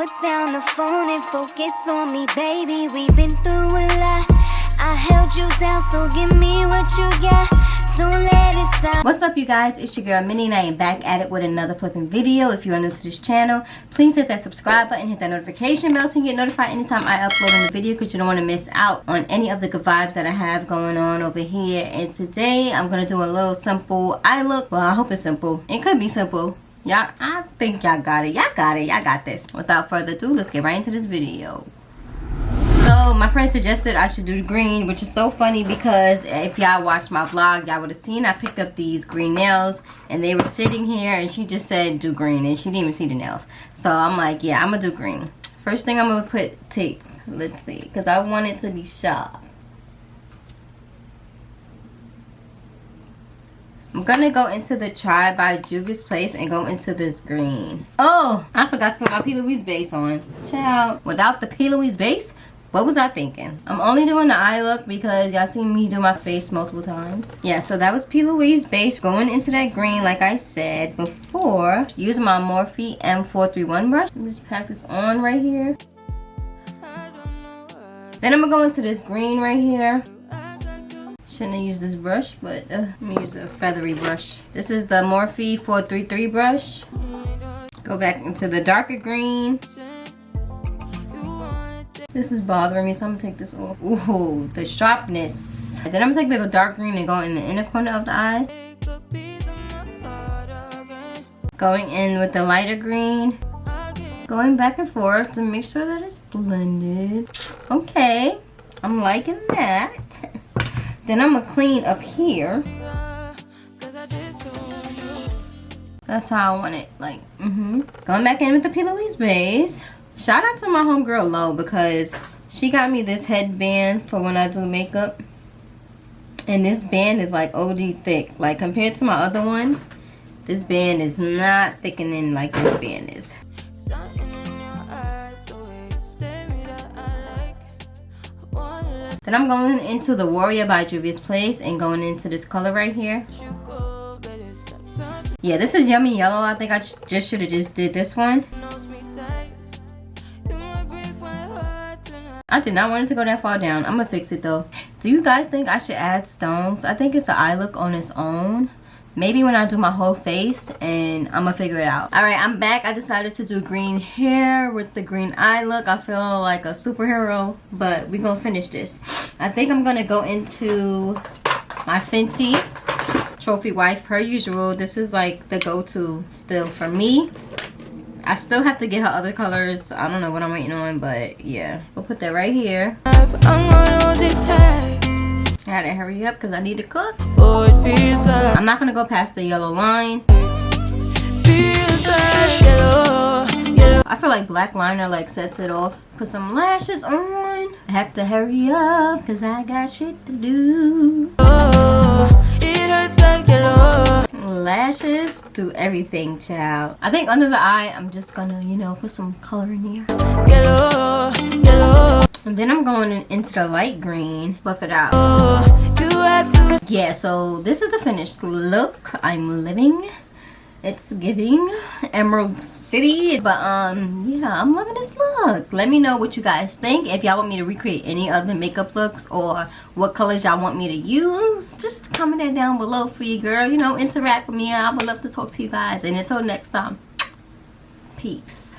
Put down the phone and focus on me, baby. We've been through a lot. I held you down, so give me what you got. Don't let it stop. What's up, you guys? It's your girl Minnie, and I am back at it with another flipping video. If you are new to this channel, please hit that subscribe button, hit that notification bell so you can get notified anytime I upload a new video, because you don't want to miss out on any of the good vibes that I have going on over here. And today I'm gonna do a little simple eye look. Well, I hope it's simple. It could be simple. Y'all, I think y'all got it. Y'all got it. Y'all got this. Without further ado, let's get right into this video. So my friend suggested I should do green, which is so funny because if y'all watched my vlog, y'all would have seen I picked up these green nails and they were sitting here, and she just said do green, and she didn't even see the nails. So I'm like, yeah, I'm gonna do green. First thing I'm gonna put tape. Let's see, because I want it to be sharp. I'm gonna go into the Try by Juvias place and go into this green. Oh, I forgot to put my Plouise base on. Child, without the Plouise base, what was I thinking? I'm only doing the eye look because y'all seen me do my face multiple times. Yeah, so that was Plouise base going into that green, like I said before. Using my Morphe M431 brush. Let me just pack this on right here. Then I'm gonna go into this green right here. Shouldn't have used this brush, but let me use a feathery brush. This is the Morphe 433 brush. Go back into the darker green. This is bothering me, so I'm gonna take this off. Ooh, the sharpness. And then I'm gonna take the dark green and go in the inner corner of the eye. Going in with the lighter green. Going back and forth to make sure that it's blended. Okay, I'm liking that. Then I'm gonna clean up here. That's how I want it, like, Going back in with the Plouise base. Shout out to my homegirl Lo, because she got me this headband for when I do makeup. And this band is like OD thick. Like compared to my other ones, this band is not thickening like this band is. Then I'm going into the Warrior by Juvias place and going into this color right here. Yeah, this is Yummy Yellow. I think I just should have just did this one. I did not want it to go that far down. I'm gonna fix it though. Do you guys think I should add stones? I think it's an eye look on its own. Maybe when I do my whole face, and I'm gonna figure it out. All right, I'm back. I decided to do green hair with the green eye look. I feel like a superhero, but we're gonna finish this. I think I'm gonna go into my Fenty Trophy Wife per usual. This is like the go-to still for me. I still have to get her other colors. I don't know what I'm waiting on, but yeah. We'll put that right here. I gotta hurry up because I need to cook. I'm not gonna go past the yellow line. I feel like black liner like sets it off. Put some lashes on. I have to hurry up because I got shit to do. Lashes do everything, child. I think under the eye I'm just gonna, you know, put some color in here. And then I'm going into the light green, buff it out. Yeah, so this is the finished look I'm living. It's giving Emerald City, but yeah, I'm loving this look. Let me know what you guys think. If y'all want me to recreate any other makeup looks or what colors y'all want me to use, just comment that down below for you, girl. You know, interact with me. I would love to talk to you guys. And until next time, peace.